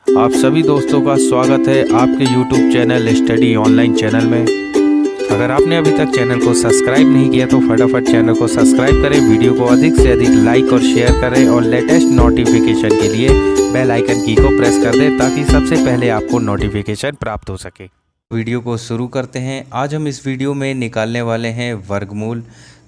आप सभी दोस्तों का स्वागत है आपके YouTube channel study online channel में। अगर आपने अभी तक चैनल को सब्सक्राइब नहीं किया तो फटाफट चैनल को सब्सक्राइब करें, वीडियो को अधिक से अधिक लाइक और शेयर करें और लेटेस्ट नोटिफिकेशन के लिए बेल आइकन की को प्रेस कर दें ताकि सबसे पहले आपको नोटिफिकेशन प्राप्त हो सके। वीडियो को शुरू करते हैं। आज हम इस वीडियो में निकालने वाले हैं वर्गमूल।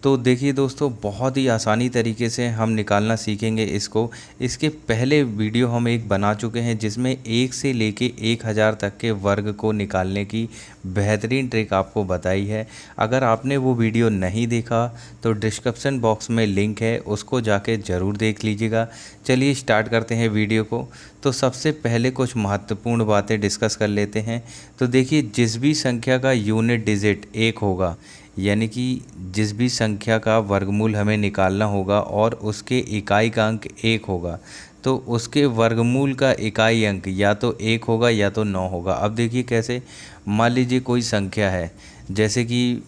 तो देखिए दोस्तों, बहुत ही आसानी तरीके से हम निकालना सीखेंगे इसको। इसके पहले वीडियो हम एक बना चुके हैं जिसमें 1 से लेके 1000 तक के वर्ग को निकालने की बेहतरीन ट्रिक आपको बताई है। अगर आपने वो वीडियो नहीं देखा तो डिस्क्रिप्शन बॉक्स में लिंक है, उसको जाके ज़रूर देख लीजिएगा। चलिए स्टार्ट करते हैं वीडियो को। तो सबसे पहले कुछ महत्वपूर्ण बातें डिस्कस कर लेते हैं। तो देखिए, जिस भी संख्या का यूनिट डिजिट 1 होगा, यानी कि जिस भी संख्या का वर्गमूल हमें निकालना होगा और उसके इकाई का अंक 1 होगा, तो उसके वर्गमूल का इकाई अंक या तो 1 होगा या तो 9 होगा। अब देखिए कैसे। मान लीजिए कोई संख्या है, जैसे कि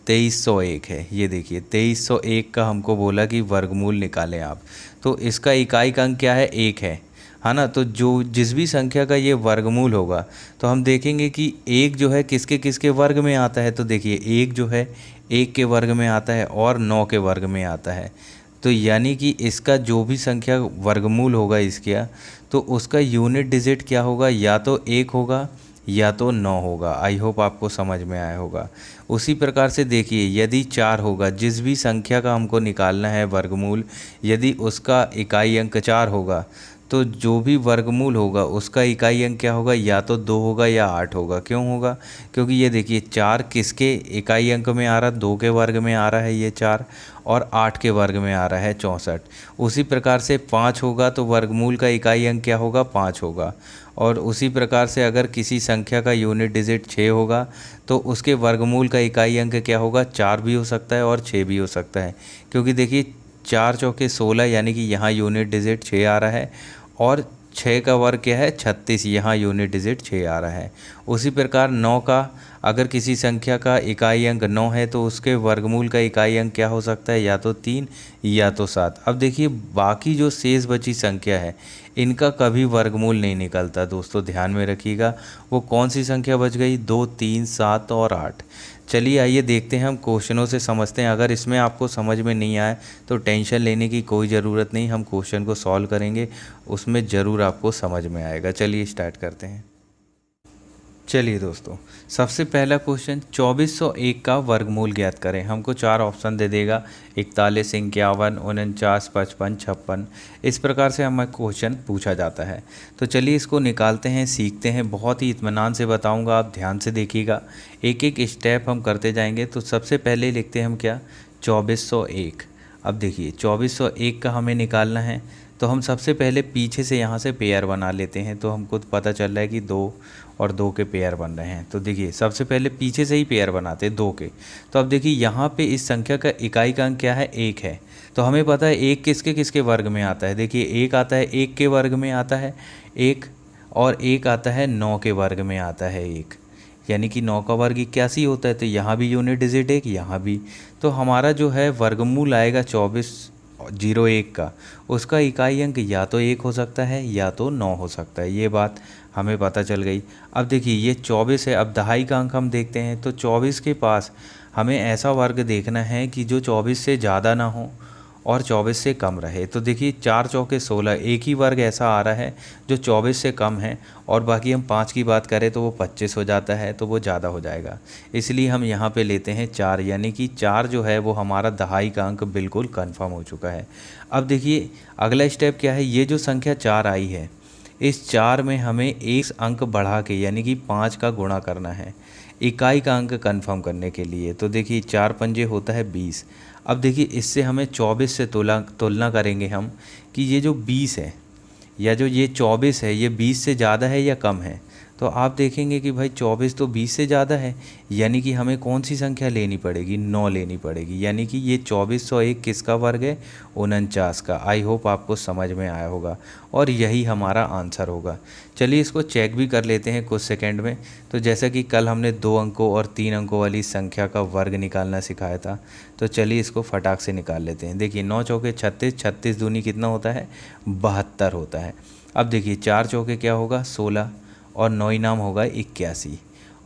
2301 है। ये देखिए 2301 का हमको बोला कि वर्गमूल निकालें आप, तो इसका इकाई का अंक क्या है? 1 है ना। तो जिस भी संख्या का ये वर्गमूल होगा तो हम देखेंगे कि 1 जो है किसके किसके वर्ग में आता है। तो देखिए 1 जो है 1 के वर्ग में आता है और 9 के वर्ग में आता है। तो यानी कि इसका जो भी संख्या वर्गमूल होगा इसका, तो उसका यूनिट डिजिट क्या होगा? या तो 1 होगा या तो 9 होगा। आई होप आपको समझ में आया होगा। उसी प्रकार से देखिए, यदि 4 होगा, जिस भी संख्या का हमको निकालना है वर्गमूल, यदि उसका इकाई अंक 4 होगा, तो जो भी वर्गमूल होगा उसका इकाई अंक क्या होगा? या तो 2 होगा या 8 होगा। क्यों होगा? क्योंकि ये देखिए 4 किसके इकाई अंक में आ रहा? 2 के वर्ग में आ रहा है ये 4, और 8 के वर्ग में आ रहा है 64। उसी प्रकार से 5 होगा तो वर्गमूल का इकाई अंक क्या होगा? 5 होगा। और उसी प्रकार से अगर किसी संख्या का यूनिट डिजिट 6 होगा तो उसके वर्गमूल का इकाई अंक क्या होगा? 4 भी हो सकता है और 6 भी हो सकता है। क्योंकि देखिए 4 चौके 16, यानी कि यहाँ यूनिट डिजिट 6 आ रहा है, और 6 का वर्ग क्या है? 36, यहाँ यूनिट डिजिट 6 आ रहा है। उसी प्रकार 9 का, अगर किसी संख्या का इकाई अंक 9 है तो उसके वर्गमूल का इकाई अंक क्या हो सकता है? या तो 3 या तो 7। अब देखिए बाकी जो शेष बची संख्या है इनका कभी वर्गमूल नहीं निकलता दोस्तों, ध्यान में रखिएगा। वो कौन सी संख्या बच गई? 2, 3, 7 और 8। चलिए आइए देखते हैं, हम क्वेश्चनों से समझते हैं। अगर इसमें आपको समझ में नहीं आए तो टेंशन लेने की कोई ज़रूरत नहीं, हम क्वेश्चन को सॉल्व करेंगे, उसमें ज़रूर आपको समझ में आएगा। चलिए स्टार्ट करते हैं। चलिए दोस्तों, सबसे पहला क्वेश्चन, 2401 का वर्गमूल ज्ञात करें। हमको 4 ऑप्शन दे देगा, 41, 51, 49, 55, 56। इस प्रकार से हमें क्वेश्चन पूछा जाता है। तो चलिए इसको निकालते हैं, सीखते हैं। बहुत ही इत्मीनान से बताऊंगा, आप ध्यान से देखिएगा, एक एक स्टेप हम करते जाएंगे। तो सबसे पहले लिखते हैं हम क्या? 2401। अब देखिए 2401 का हमें निकालना है, तो हम सबसे पहले पीछे से यहाँ से पेयर बना लेते हैं। तो हमको पता चल रहा है कि 2 और 2 के पेयर बन रहे हैं। तो देखिए सबसे पहले पीछे से ही पेयर बनाते हैं 2 के। तो अब देखिए यहाँ पे इस संख्या का इकाई का अंक क्या है? 1 है। तो हमें पता है 1 किसके किसके वर्ग में आता है। देखिए 1 आता है 1 के वर्ग में आता है 1, और 1 आता है 9 के वर्ग में आता है 1, यानी कि 9 का वर्ग 81 होता है। तो यहाँ भी यूनिट डिजिट 1, यहाँ भी। तो हमारा जो है वर्गमूल आएगा 2401 का, उसका इकाई अंक या तो 1 हो सकता है या तो 9 हो सकता है। ये बात हमें पता चल गई। अब देखिए ये 24 है, अब दहाई का अंक हम देखते हैं। तो 24 के पास हमें ऐसा वर्ग देखना है कि जो 24 से ज़्यादा ना हो और 24 से कम रहे। तो देखिए 4 चौके 16, एक ही वर्ग ऐसा आ रहा है जो 24 से कम है, और बाकी हम 5 की बात करें तो वो 25 हो जाता है, तो वो ज़्यादा हो जाएगा। इसलिए हम यहाँ पे लेते हैं 4, यानी कि 4 जो है वो हमारा दहाई का अंक बिल्कुल कन्फर्म हो चुका है। अब देखिए अगला स्टेप क्या है? ये जो संख्या 4 आई है, इस 4 में हमें एक अंक बढ़ा के, यानी कि 5 का गुणा करना है इकाई का अंक कन्फर्म करने के लिए। तो देखिए 4 पंजे होता है 20। अब देखिए इससे हमें 24 से तुलना करेंगे हम कि ये जो 20 है या जो ये 24 है, ये 20 से ज़्यादा है या कम है। तो आप देखेंगे कि भाई 24 तो 20 से ज़्यादा है, यानी कि हमें कौन सी संख्या लेनी पड़ेगी? 9 लेनी पड़ेगी। यानी कि ये 2401 किसका वर्ग है? 49 का। आई होप आपको समझ में आया होगा, और यही हमारा आंसर होगा। चलिए इसको चेक भी कर लेते हैं कुछ सेकंड में। तो जैसा कि कल हमने 2 अंकों और 3 अंकों वाली संख्या का वर्ग निकालना सिखाया था, तो चलिए इसको फटाक से निकाल लेते हैं। देखिए 9 चौके 36, 36 दूनी कितना होता है? 72 होता है। अब देखिए 4 चौके क्या होगा 16 और 9 इनाम होगा 81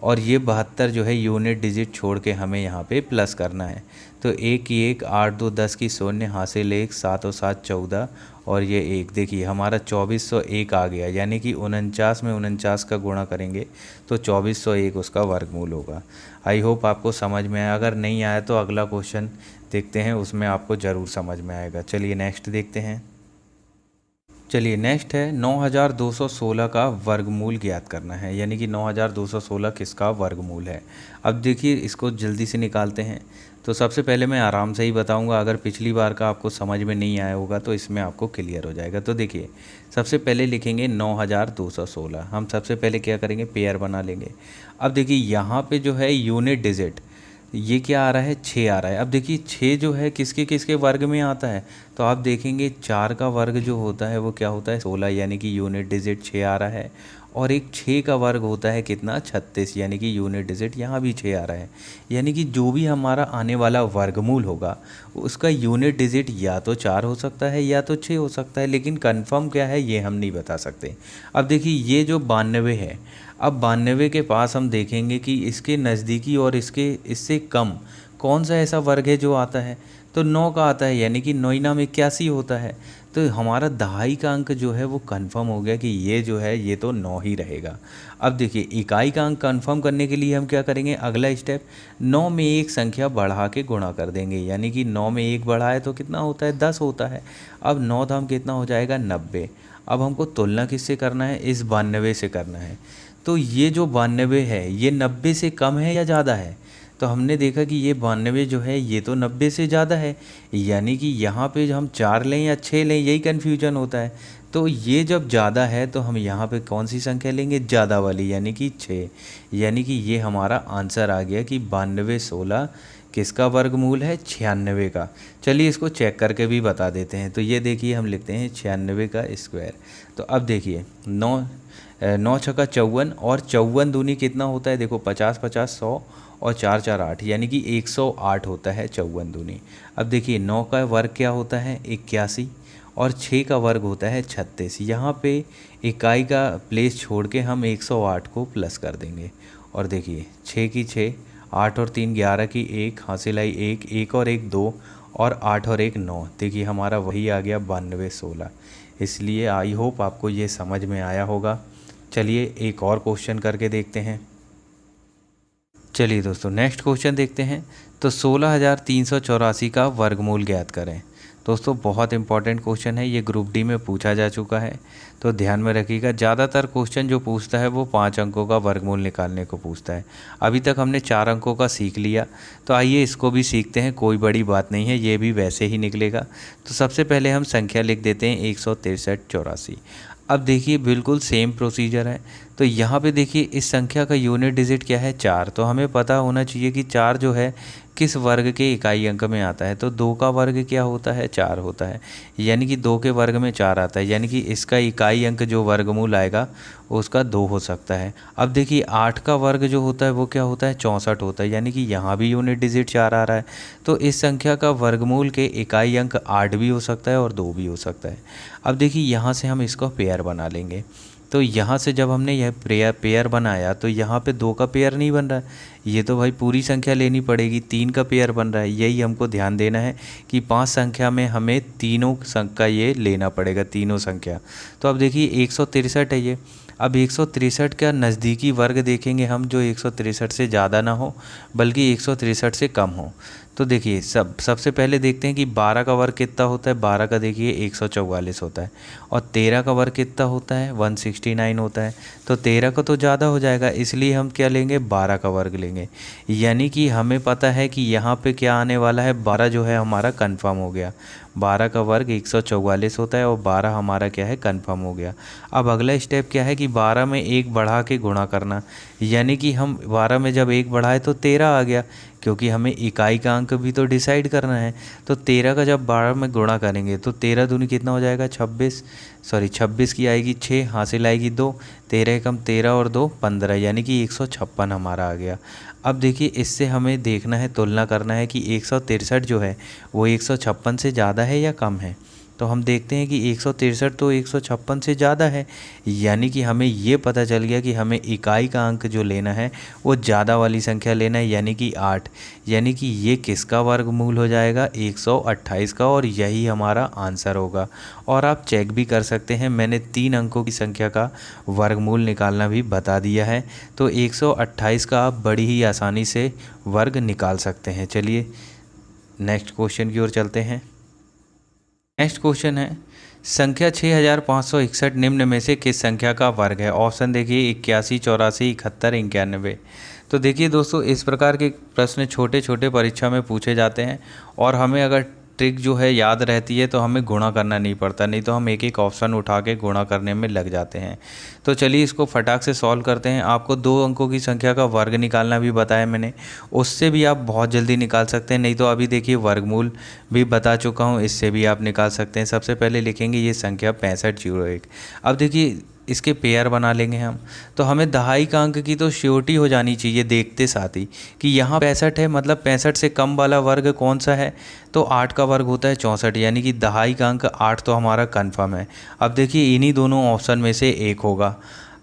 और ये 72 जो है यूनिट डिजिट छोड़ के हमें यहाँ पे प्लस करना है। तो 1 की 1, 8 2 10 की 0, हासिल 1, 7 और 7 14 और ये 1। देखिए हमारा 2401 आ गया, यानी कि 49 में 49 का गुणा करेंगे तो 2401 उसका वर्गमूल होगा। आई होप आपको समझ में आया। अगर नहीं आया तो अगला क्वेश्चन देखते हैं, उसमें आपको ज़रूर समझ में आएगा। चलिए नेक्स्ट देखते हैं। चलिए नेक्स्ट है 9216 का वर्गमूल ज्ञात करना है, यानी कि 9216 किसका वर्गमूल है। अब देखिए इसको जल्दी से निकालते हैं। तो सबसे पहले मैं आराम से ही बताऊंगा, अगर पिछली बार का आपको समझ में नहीं आया होगा तो इसमें आपको क्लियर हो जाएगा। तो देखिए सबसे पहले लिखेंगे 9216। हम सबसे पहले क्या करेंगे, पेयर बना लेंगे। अब देखिए यहाँ पे जो है यूनिट डिजिट ये क्या आ रहा है 6 आ रहा है। अब देखिए 6 जो है किसके किसके वर्ग में आता है, तो आप देखेंगे 4 का वर्ग जो होता है वो क्या होता है 16, यानी कि यूनिट डिजिट 6 आ रहा है। और एक 6 का वर्ग होता है कितना 36, यानी कि यूनिट डिजिट यहाँ भी 6 आ रहा है। यानी कि जो भी हमारा आने वाला वर्गमूल होगा उसका यूनिट डिजिट या तो 4 हो सकता है या तो 6 हो सकता है, लेकिन कन्फर्म क्या है ये हम नहीं बता सकते। अब देखिए ये जो 92 है, अब 92 के पास हम देखेंगे कि इसके नज़दीकी और इससे कम कौन सा ऐसा वर्ग है जो आता है, तो 9 का आता है, यानी कि 9 इनाम 81 होता है। तो हमारा दहाई का अंक जो है वो कंफर्म हो गया कि ये जो है ये तो 9 ही रहेगा। अब देखिए इकाई का अंक कंफर्म करने के लिए हम क्या करेंगे, अगला स्टेप 9 में एक संख्या बढ़ा के गुणा कर देंगे, यानी कि 9 में 1 बढ़ाए तो कितना होता है 10 होता है। अब 9 दाम कितना हो जाएगा 90। अब हमको तुलना किससे करना है, इस 92 से करना है। तो ये जो 92 है ये 90 से कम है या ज़्यादा है, तो हमने देखा कि ये 92 जो है ये तो 90 से ज़्यादा है, यानी कि यहाँ पे हम 4 लें या 6 लें यही कन्फ्यूजन होता है। तो ये जब ज़्यादा है तो हम यहाँ पे कौन सी संख्या लेंगे, ज़्यादा वाली, यानी कि 6। यानी कि ये हमारा आंसर आ गया कि 9216 किसका वर्गमूल है 96 का। चलिए इसको चेक करके भी बता देते हैं। तो ये देखिए हम लिखते हैं 96 का स्क्वायर। तो अब देखिए 9 छक्का 54 और 54 दूनी कितना होता है, देखो 50 50 100 और 4 4 8, यानी कि 108 होता है 54 दूनी। अब देखिए 9 का वर्ग क्या होता है 81 और 6 का वर्ग होता है 36। यहाँ पे इकाई का प्लेस छोड़ के हम 108 को प्लस कर देंगे। और देखिए 6 की 6, 8 और 3 11 की 1, हासिल आई 1, 1 और 1 2 और 8 और 1 9। देखिए हमारा वही आ गया 9216। इसलिए आई होप आपको ये समझ में आया होगा। चलिए एक और क्वेश्चन करके देखते हैं। चलिए दोस्तों नेक्स्ट क्वेश्चन देखते हैं। तो 16384 का वर्गमूल ज्ञात करें। दोस्तों बहुत इंपॉर्टेंट क्वेश्चन है, ये ग्रुप डी में पूछा जा चुका है, तो ध्यान में रखिएगा। ज़्यादातर क्वेश्चन जो पूछता है वो 5 अंकों का वर्गमूल निकालने को पूछता है। अभी तक हमने 4 अंकों का सीख लिया, तो आइए इसको भी सीखते हैं, कोई बड़ी बात नहीं है, ये भी वैसे ही निकलेगा। तो सबसे पहले हम संख्या लिख देते हैं 16384। अब देखिए बिल्कुल सेम प्रोसीजर है। तो यहाँ पे देखिए इस संख्या का यूनिट डिजिट क्या है 4, तो हमें पता होना चाहिए कि 4 जो है किस वर्ग के इकाई अंक में आता है। तो 2 का वर्ग क्या होता है 4 होता है, यानी कि 2 के वर्ग में 4 आता है, यानी कि इसका इकाई अंक जो वर्गमूल आएगा उसका 2 हो सकता है। अब देखिए 8 का वर्ग जो होता है वो क्या होता है 64 होता है, यानी कि यहाँ भी यूनिट डिजिट 4 आ रहा है। तो इस संख्या का वर्गमूल के इकाई अंक 8 भी हो सकता है और 2 भी हो सकता है। अब देखिए यहाँ से हम इसको पेयर बना लेंगे। तो यहाँ से जब हमने यह पेयर बनाया तो यहाँ पे 2 का पेयर नहीं बन रहा है, ये तो भाई पूरी संख्या लेनी पड़ेगी, 3 का पेयर बन रहा है। यही हमको ध्यान देना है कि 5 संख्या में हमें तीनों संख्या ये लेना पड़ेगा, तीनों संख्या। तो अब देखिए 163 है ये। अब 163 का नज़दीकी वर्ग देखेंगे हम, जो 163 से ज़्यादा ना हो बल्कि 163 से कम हो। तो देखिए सबसे पहले देखते हैं कि 12 का वर्ग कितना होता है। 12 का देखिए 144 होता है और 13 का वर्ग कितना होता है 169 होता है। तो 13 का तो ज़्यादा हो जाएगा, इसलिए हम क्या लेंगे 12 का वर्ग लेंगे। यानी कि हमें पता है कि यहाँ पे क्या आने वाला है, 12 जो है हमारा कंफर्म हो गया। 12 का वर्ग 144 होता है और 12 हमारा क्या है कंफर्म हो गया। अब अगला स्टेप क्या है कि 12 में 1 बढ़ा के गुणा करना, यानी कि हम 12 में जब 1 बढ़ाए तो 13 आ गया, क्योंकि हमें इकाई का अंक भी तो डिसाइड करना है। तो 13 का जब 12 में गुणा करेंगे तो 13 दूनी कितना हो जाएगा 26 की आएगी 6, हासिल आएगी 2, 13 एकम 13 और 2 15, यानी कि 156 हमारा आ गया। अब देखिए इससे हमें देखना है, तुलना करना है कि 163 जो है वो 156 से ज़्यादा है या कम है। तो हम देखते हैं कि 163 तो 156 से ज़्यादा है, यानी कि हमें ये पता चल गया कि हमें इकाई का अंक जो लेना है वो ज़्यादा वाली संख्या लेना है, यानी कि 8। यानी कि ये किसका वर्गमूल हो जाएगा, 128 का, और यही हमारा आंसर होगा। और आप चेक भी कर सकते हैं, मैंने 3 अंकों की संख्या का वर्गमूल निकालना भी बता दिया है। तो 128 का आप बड़ी ही आसानी से वर्ग निकाल सकते हैं। चलिए नेक्स्ट क्वेश्चन की ओर चलते हैं। नेक्स्ट क्वेश्चन है, संख्या 6561 निम्न में से किस संख्या का वर्ग है। ऑप्शन देखिए 81, 84, 71, 91। तो देखिए दोस्तों, इस प्रकार के प्रश्न छोटे छोटे परीक्षा में पूछे जाते हैं, और हमें अगर ट्रिक जो है याद रहती है तो हमें गुणा करना नहीं पड़ता, नहीं तो हम एक एक ऑप्शन उठा के गुणा करने में लग जाते हैं। तो चलिए इसको फटाक से सॉल्व करते हैं। आपको 2 अंकों की संख्या का वर्ग निकालना भी बताया मैंने, उससे भी आप बहुत जल्दी निकाल सकते हैं। नहीं तो अभी देखिए वर्गमूल भी बता चुका हूँ, इससे भी आप निकाल सकते हैं। सबसे पहले लिखेंगे ये संख्या 6501। अब देखिए इसके पेयर बना लेंगे हम, तो हमें दहाई का अंक की तो श्योरिटी हो जानी चाहिए देखते साथ ही कि यहाँ 65 है, मतलब 65 से कम वाला वर्ग कौन सा है, तो 8 का वर्ग होता है 64, यानी कि दहाई का अंक 8 तो हमारा कन्फर्म है। अब देखिए इन्हीं दोनों ऑप्शन में से एक होगा।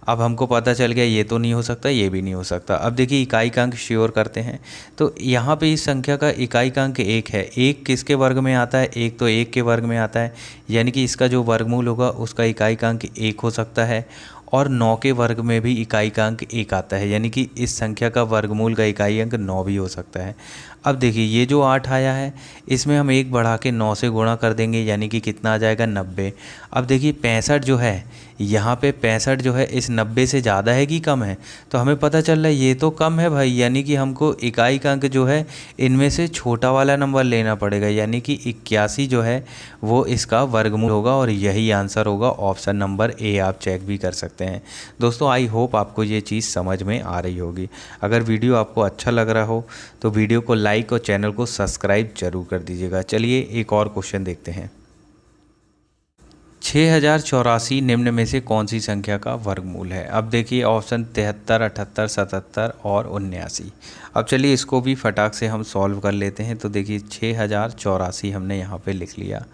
अब हमको पता चल गया ये तो नहीं हो सकता, ये भी नहीं हो सकता। अब देखिए इकाई का अंक श्योर करते हैं, तो यहाँ पे इस संख्या का इकाई का अंक 1 है। 1 किसके वर्ग में आता है, 1 तो 1 के वर्ग में आता है, यानी कि इसका जो वर्गमूल होगा उसका इकाई का अंक 1 हो सकता है। और 9 के वर्ग में भी इकाई का अंक 1 आता है, यानी कि इस संख्या का वर्गमूल का इकाई अंक 9 भी हो सकता है। अब देखिए ये जो 8 आया है, इसमें हम 1 बढ़ा के 9 से गुणा कर देंगे, यानी कि कितना आ जाएगा, 90। अब देखिए 65 जो है, यहाँ पे 65 जो है इस 90 से ज़्यादा है कि कम है, तो हमें पता चल रहा है ये तो कम है भाई, यानी कि हमको इकाई का अंक जो है इनमें से छोटा वाला नंबर लेना पड़ेगा, यानी कि 81 जो है वो इसका वर्गमूल होगा, और यही आंसर होगा। ऑप्शन नंबर ए आप चेक भी कर सकते हैं। दोस्तों आई होप आपको ये चीज़ समझ में आ रही होगी। अगर वीडियो आपको अच्छा लग रहा हो तो वीडियो को लाइक और चैनल को सब्सक्राइब जरूर कर दीजिएगा। चलिए एक और क्वेश्चन देखते हैं। 6084 निम्न में से कौन सी संख्या का वर्गमूल है। अब देखिए ऑप्शन 73, 78, 77 और 79। अब चलिए इसको भी फटाक से हम सॉल्व कर लेते हैं। तो देखिए 6084 हमने यहाँ पे लिख लिया।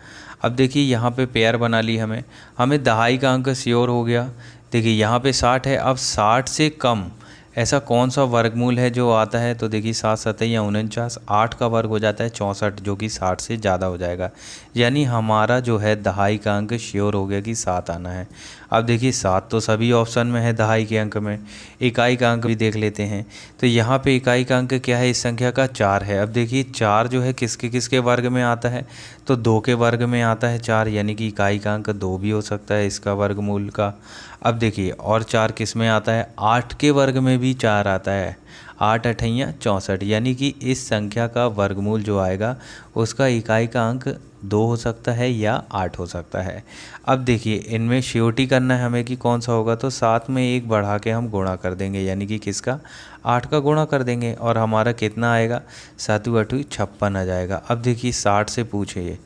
अब देखिए यहाँ पे पेयर बना ली, हमें दहाई का अंक श्योर हो गया। देखिए यहाँ पे 60 है, अब 60 से कम ऐसा कौन सा वर्गमूल है जो आता है, तो देखिए 7 7 या 49, 8 का वर्ग हो जाता है 64, जो कि 60 से ज़्यादा हो जाएगा, यानी हमारा जो है दहाई का अंक श्योर हो गया कि 7 आना है। अब देखिए 7 तो सभी ऑप्शन में है दहाई के अंक में। इकाई का अंक भी देख लेते हैं, तो यहाँ पे इकाई का अंक क्या है, इस संख्या का 4 है। अब देखिए 4 जो है किसके किसके वर्ग में आता है, तो 2 के वर्ग में आता है 4, यानी कि इकाई का अंक 2 भी हो सकता है इसका वर्गमूल का। अब देखिए और 4 किस में आता है, 8 के वर्ग में भी 4 आता है, 8 8 64, यानी कि इस संख्या का वर्गमूल जो आएगा उसका इकाई का अंक 2 हो सकता है या 8 हो सकता है। अब देखिए इनमें श्योरिटी करना है हमें कि कौन सा होगा, तो 7 में 1 बढ़ा के हम गुणा कर देंगे, यानी कि किसका, 8 का गुणा कर देंगे, और हमारा कितना आएगा, 7 8 56 आ जाएगा। अब देखिए 60 से पूछे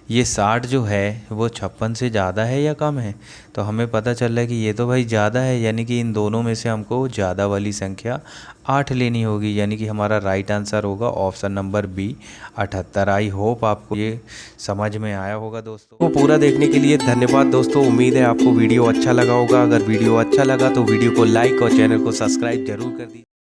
ये 60 जो है वो 56 से ज़्यादा है या कम है, तो हमें पता चल रहा है कि ये तो भाई ज़्यादा है, यानी कि इन दोनों में से हमको ज़्यादा वाली संख्या 8 लेनी होगी, यानी कि हमारा राइट आंसर होगा option number B 78। I hope आपको ये समझ में आया होगा दोस्तों। को पूरा देखने के लिए धन्यवाद दोस्तों। उम्मीद है आपको वीडियो अच्छा लगा होगा। अगर वीडियो अच्छा लगा तो वीडियो को लाइक और चैनल को सब्सक्राइब जरूर कर दीजिए।